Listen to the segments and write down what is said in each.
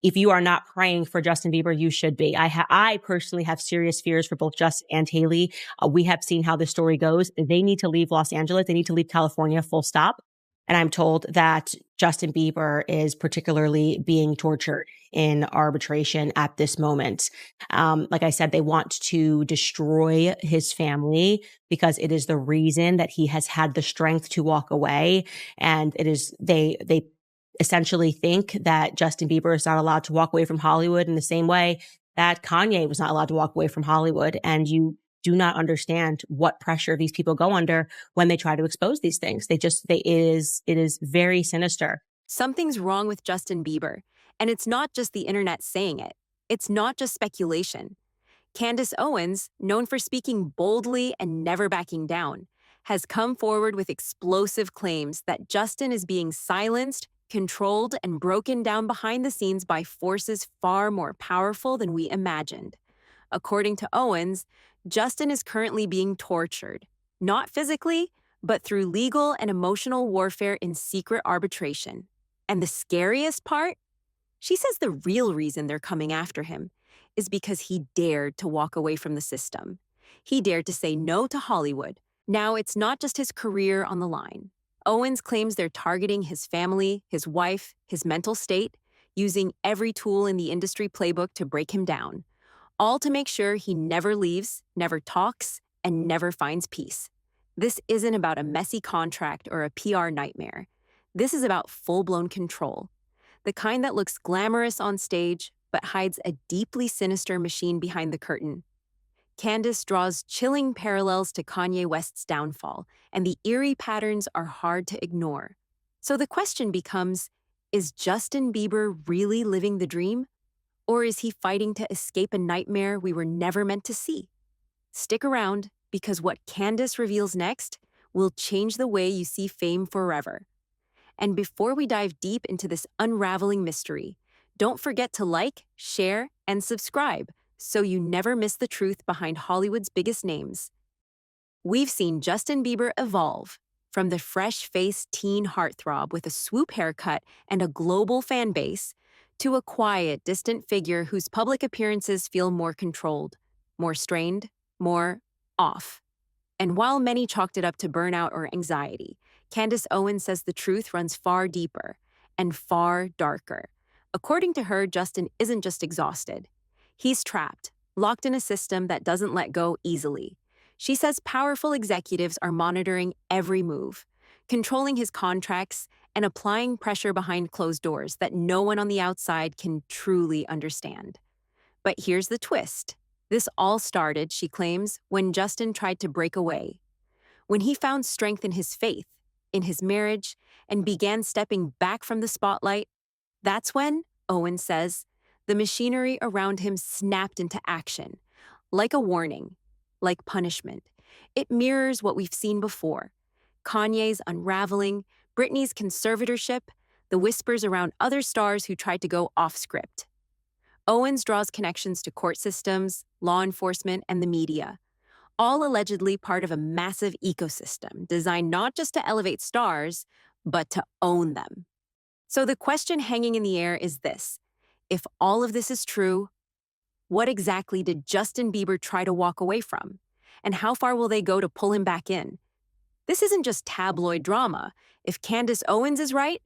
if you are not praying for Justin Bieber, you should be. I personally have serious fears for both Justin and Hailey. We have seen how the story goes. They need to leave Los Angeles. They need to leave California, full stop. And I'm told that Justin Bieber is particularly being tortured in arbitration at this moment. Like I said, they want to destroy his family because it is the reason that he has had the strength to walk away. And it is, they essentially think that Justin Bieber is not allowed to walk away from Hollywood in the same way that Kanye was not allowed to walk away from Hollywood. And you do not understand what pressure these people go under when they try to expose these things. It is very sinister. Something's wrong with Justin Bieber, and it's not just the internet saying it. It's not just speculation. Candace Owens, known for speaking boldly and never backing down, has come forward with explosive claims that Justin is being silenced, controlled, and broken down behind the scenes by forces far more powerful than we imagined. According to Owens, Justin is currently being tortured, not physically, but through legal and emotional warfare in secret arbitration. And the scariest part? She says the real reason they're coming after him is because he dared to walk away from the system. He dared to say no to Hollywood. Now it's not just his career on the line. Owens claims they're targeting his family, his wife, his mental state, using every tool in the industry playbook to break him down, all to make sure he never leaves, never talks, and never finds peace. This isn't about a messy contract or a PR nightmare. This is about full-blown control, the kind that looks glamorous on stage but hides a deeply sinister machine behind the curtain. Candace draws chilling parallels to Kanye West's downfall, and the eerie patterns are hard to ignore. So the question becomes, is Justin Bieber really living the dream? Or is he fighting to escape a nightmare we were never meant to see? Stick around, because what Candace reveals next will change the way you see fame forever. And before we dive deep into this unraveling mystery, don't forget to like, share, and subscribe so you never miss the truth behind Hollywood's biggest names. We've seen Justin Bieber evolve from the fresh-faced teen heartthrob with a swoop haircut and a global fan base to a quiet, distant figure whose public appearances feel more controlled, more strained, more off. And while many chalked it up to burnout or anxiety, Candace Owens says the truth runs far deeper and far darker. According to her, Justin isn't just exhausted. He's trapped, locked in a system that doesn't let go easily. She says powerful executives are monitoring every move, controlling his contracts and applying pressure behind closed doors that no one on the outside can truly understand. But here's the twist. This all started, she claims, when Justin tried to break away. When he found strength in his faith, in his marriage, and began stepping back from the spotlight, that's when, Owens says, the machinery around him snapped into action, like a warning, like punishment. It mirrors what we've seen before. Kanye's unraveling, Britney's conservatorship, the whispers around other stars who tried to go off script. Owens draws connections to court systems, law enforcement, and the media, all allegedly part of a massive ecosystem designed not just to elevate stars, but to own them. So the question hanging in the air is this. If all of this is true, what exactly did Justin Bieber try to walk away from? And how far will they go to pull him back in? This isn't just tabloid drama. If Candace Owens is right,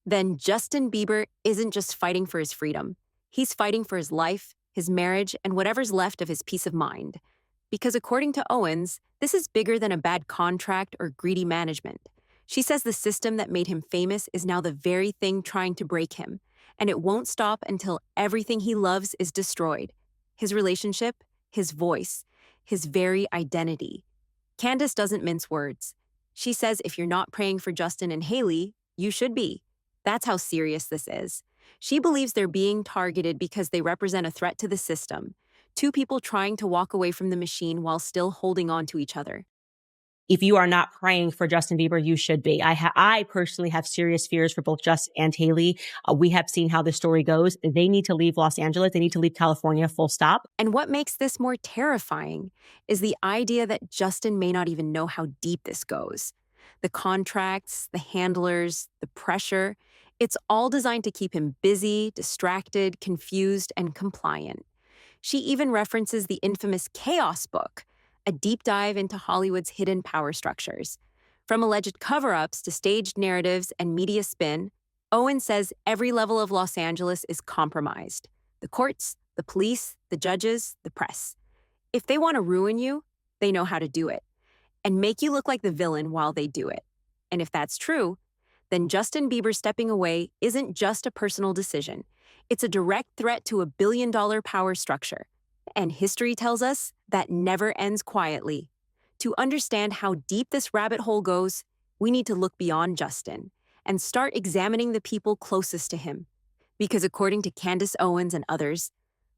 then Justin Bieber isn't just fighting for his freedom. He's fighting for his life, his marriage, and whatever's left of his peace of mind. Because according to Owens, this is bigger than a bad contract or greedy management. She says the system that made him famous is now the very thing trying to break him, and it won't stop until everything he loves is destroyed. His relationship, his voice, his very identity. Candace doesn't mince words. She says if you're not praying for Justin and Hailey, you should be. That's how serious this is. She believes they're being targeted because they represent a threat to the system. Two people trying to walk away from the machine while still holding on to each other. If you are not praying for Justin Bieber, you should be. I personally have serious fears for both Justin and Hailey. We have seen how the story goes. They need to leave Los Angeles. They need to leave California, full stop. And what makes this more terrifying is the idea that Justin may not even know how deep this goes. The contracts, the handlers, the pressure, It's all designed to keep him busy, distracted, confused, and compliant. She even references the infamous Chaos book, a deep dive into Hollywood's hidden power structures. From alleged cover-ups to staged narratives and media spin, Owen says every level of Los Angeles is compromised. The courts, the police, the judges, the press. If they want to ruin you, they know how to do it, and make you look like the villain while they do it. And if that's true, then Justin Bieber stepping away isn't just a personal decision. It's a direct threat to a billion-dollar power structure. And history tells us that never ends quietly. To understand how deep this rabbit hole goes, we need to look beyond Justin and start examining the people closest to him. Because according to Candace Owens and others,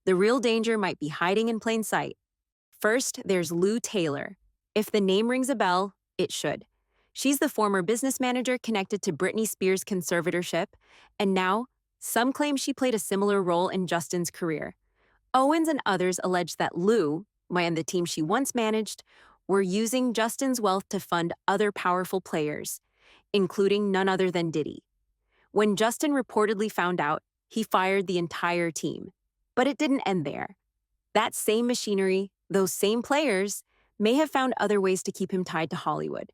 the real danger might be hiding in plain sight. First, there's Lou Taylor. If the name rings a bell, it should. She's the former business manager connected to Britney Spears' conservatorship, and now some claim she played a similar role in Justin's career. Owens and others allege that Lou, and the team she once managed, were using Justin's wealth to fund other powerful players, including none other than Diddy. When Justin reportedly found out, he fired the entire team. But it didn't end there. That same machinery, those same players, may have found other ways to keep him tied to Hollywood.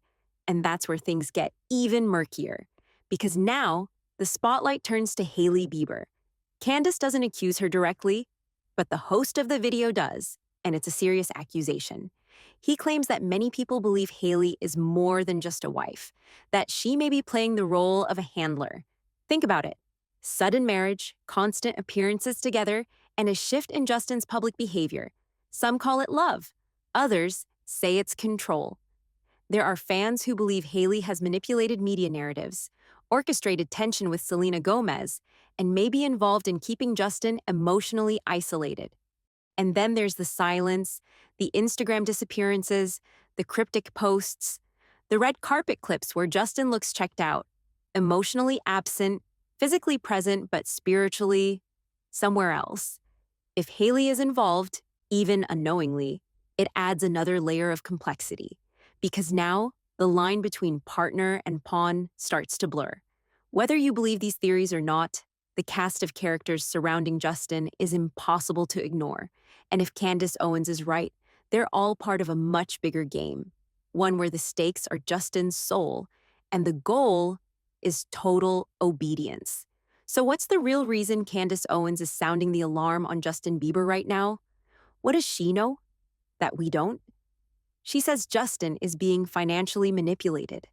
And that's where things get even murkier. Because now, the spotlight turns to Hailey Bieber. Candace doesn't accuse her directly, but the host of the video does, and it's a serious accusation. He claims that many people believe Hailey is more than just a wife, that she may be playing the role of a handler. Think about it. Sudden marriage, constant appearances together, and a shift in Justin's public behavior. Some call it love. Others say it's control. There are fans who believe Hailey has manipulated media narratives, orchestrated tension with Selena Gomez, and may be involved in keeping Justin emotionally isolated. And then there's the silence, the Instagram disappearances, the cryptic posts, the red carpet clips where Justin looks checked out, emotionally absent, physically present but spiritually somewhere else. If Hailey is involved, even unknowingly, it adds another layer of complexity, because now the line between partner and pawn starts to blur. Whether you believe these theories or not, the cast of characters surrounding Justin is impossible to ignore. And if Candace Owens is right, they're all part of a much bigger game, one where the stakes are Justin's soul, and the goal is total obedience. So what's the real reason Candace Owens is sounding the alarm on Justin Bieber right now? What does she know that we don't? She says Justin is being financially manipulated,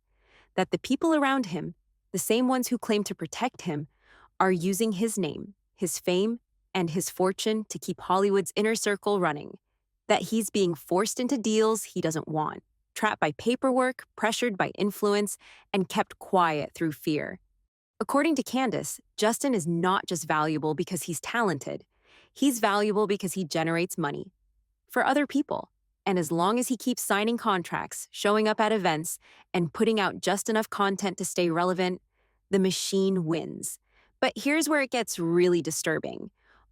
that the people around him, the same ones who claim to protect him, are using his name, his fame, and his fortune to keep Hollywood's inner circle running, that he's being forced into deals he doesn't want, trapped by paperwork, pressured by influence, and kept quiet through fear. According to Candace, Justin is not just valuable because he's talented. He's valuable because he generates money for other people. And as long as he keeps signing contracts, showing up at events, and putting out just enough content to stay relevant, the machine wins. But here's where it gets really disturbing.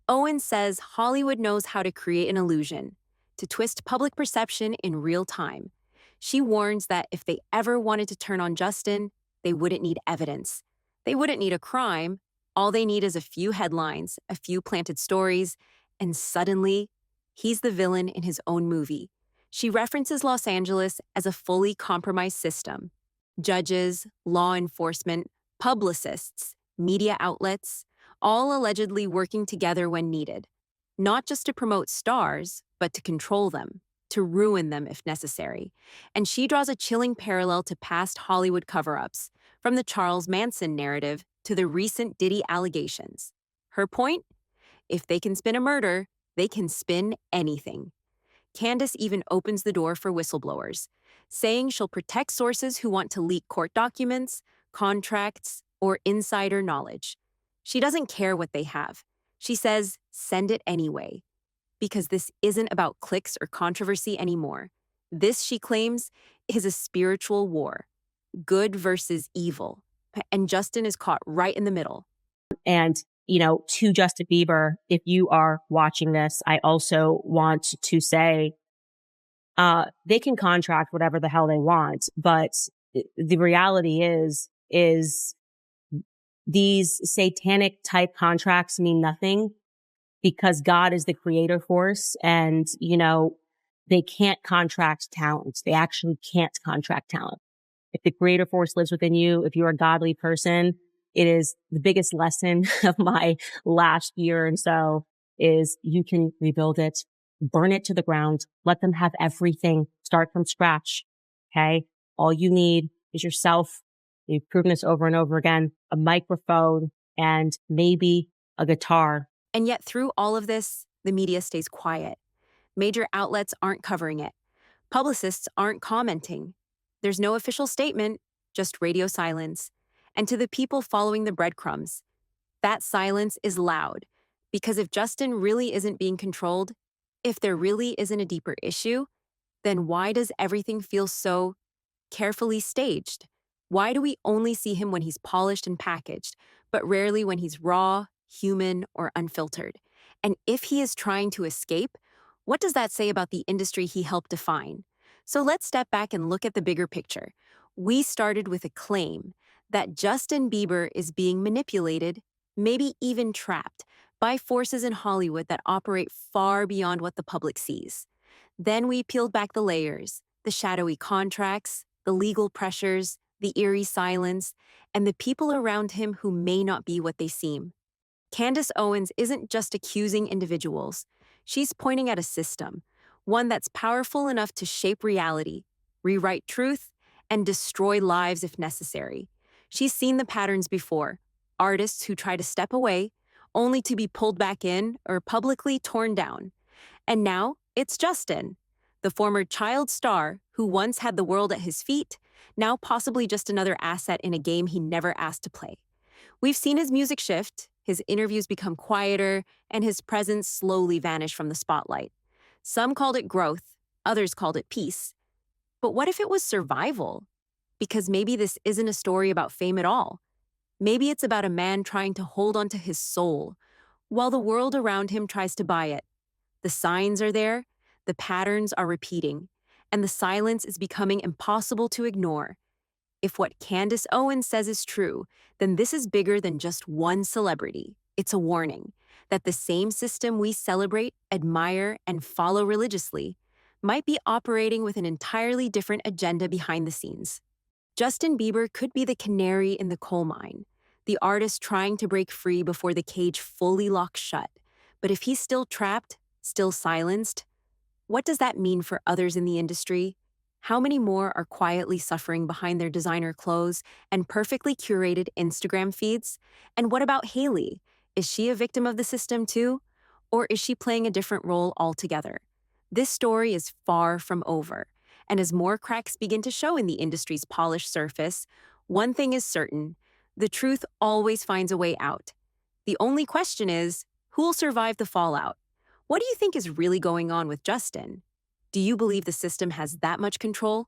Owen says Hollywood knows how to create an illusion, to twist public perception in real time. She warns that if they ever wanted to turn on Justin, they wouldn't need evidence. They wouldn't need a crime. All they need is a few headlines, a few planted stories, and suddenly, he's the villain in his own movie. She references Los Angeles as a fully compromised system. Judges, law enforcement, publicists, media outlets, all allegedly working together when needed, not just to promote stars, but to control them, to ruin them if necessary. And she draws a chilling parallel to past Hollywood cover-ups, from the Charles Manson narrative to the recent Diddy allegations. Her point? If they can spin a murder, they can spin anything. Candace even opens the door for whistleblowers, saying she'll protect sources who want to leak court documents, contracts, or insider knowledge. She doesn't care what they have. She says, send it anyway. Because this isn't about clicks or controversy anymore. This, she claims, is a spiritual war. Good versus evil. And Justin is caught right in the middle. And, to Justin Bieber, if you are watching this, I also want to say, they can contract whatever the hell they want, but the reality is these satanic type contracts mean nothing because God is the creator force and, they can't contract talent. They actually can't contract talent. If the creator force lives within you, if you're a godly person, it is the biggest lesson of my last year and so is you can rebuild it, burn it to the ground, let them have everything, start from scratch. Okay. All you need is yourself. You've proven this over and over again, a microphone and maybe a guitar. And yet through all of this, the media stays quiet. Major outlets aren't covering it. Publicists aren't commenting. There's no official statement, just radio silence. And to the people following the breadcrumbs, that silence is loud. Because if Justin really isn't being controlled, if there really isn't a deeper issue, then why does everything feel so carefully staged? Why do we only see him when he's polished and packaged, but rarely when he's raw, human, or unfiltered? And if he is trying to escape, what does that say about the industry he helped define? So let's step back and look at the bigger picture. We started with a claim that Justin Bieber is being manipulated, maybe even trapped, by forces in Hollywood that operate far beyond what the public sees. Then we peeled back the layers, the shadowy contracts, the legal pressures, the eerie silence, and the people around him who may not be what they seem. Candace Owens isn't just accusing individuals. She's pointing at a system, one that's powerful enough to shape reality, rewrite truth, and destroy lives if necessary. She's seen the patterns before, artists who try to step away, only to be pulled back in or publicly torn down. And now it's Justin, the former child star who once had the world at his feet, now possibly just another asset in a game he never asked to play. We've seen his music shift, his interviews become quieter, and his presence slowly vanish from the spotlight. Some called it growth, others called it peace. But what if it was survival? Because maybe this isn't a story about fame at all. Maybe it's about a man trying to hold onto his soul, while the world around him tries to buy it. The signs are there, the patterns are repeating, and the silence is becoming impossible to ignore. If what Candace Owens says is true, then this is bigger than just one celebrity. It's a warning that the same system we celebrate, admire, and follow religiously might be operating with an entirely different agenda behind the scenes. Justin Bieber could be the canary in the coal mine, the artist trying to break free before the cage fully locks shut. But if he's still trapped, still silenced, what does that mean for others in the industry? How many more are quietly suffering behind their designer clothes and perfectly curated Instagram feeds? And what about Hailey? Is she a victim of the system too? Or is she playing a different role altogether? This story is far from over. And as more cracks begin to show in the industry's polished surface, one thing is certain: the truth always finds a way out. The only question is, who'll survive the fallout? What do you think is really going on with Justin? Do you believe the system has that much control?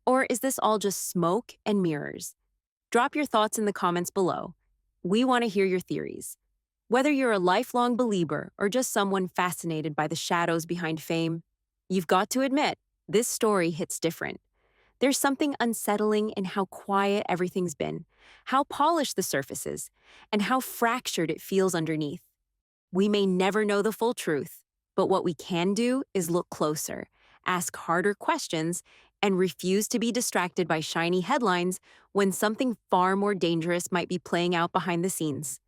Or is this all just smoke and mirrors? Drop your thoughts in the comments below. We want to hear your theories. Whether you're a lifelong believer or just someone fascinated by the shadows behind fame, you've got to admit, this story hits different. There's something unsettling in how quiet everything's been, how polished the surface is, and how fractured it feels underneath. We may never know the full truth, but what we can do is look closer, ask harder questions, and refuse to be distracted by shiny headlines when something far more dangerous might be playing out behind the scenes.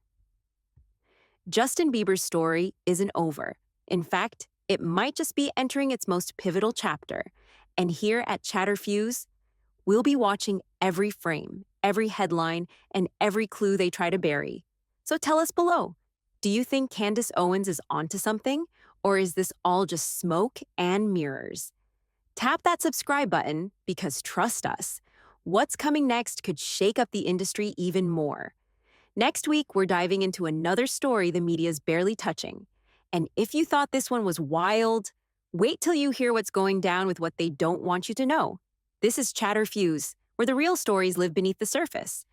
Justin Bieber's story isn't over. In fact, it might just be entering its most pivotal chapter. And here at Chatterfuse, we'll be watching every frame, every headline, and every clue they try to bury. So tell us below, do you think Candace Owens is onto something? Or is this all just smoke and mirrors? Tap that subscribe button because trust us, what's coming next could shake up the industry even more. Next week, we're diving into another story the media's barely touching. And if you thought this one was wild, wait till you hear what's going down with what they don't want you to know. This is Chatterfuse, where the real stories live beneath the surface.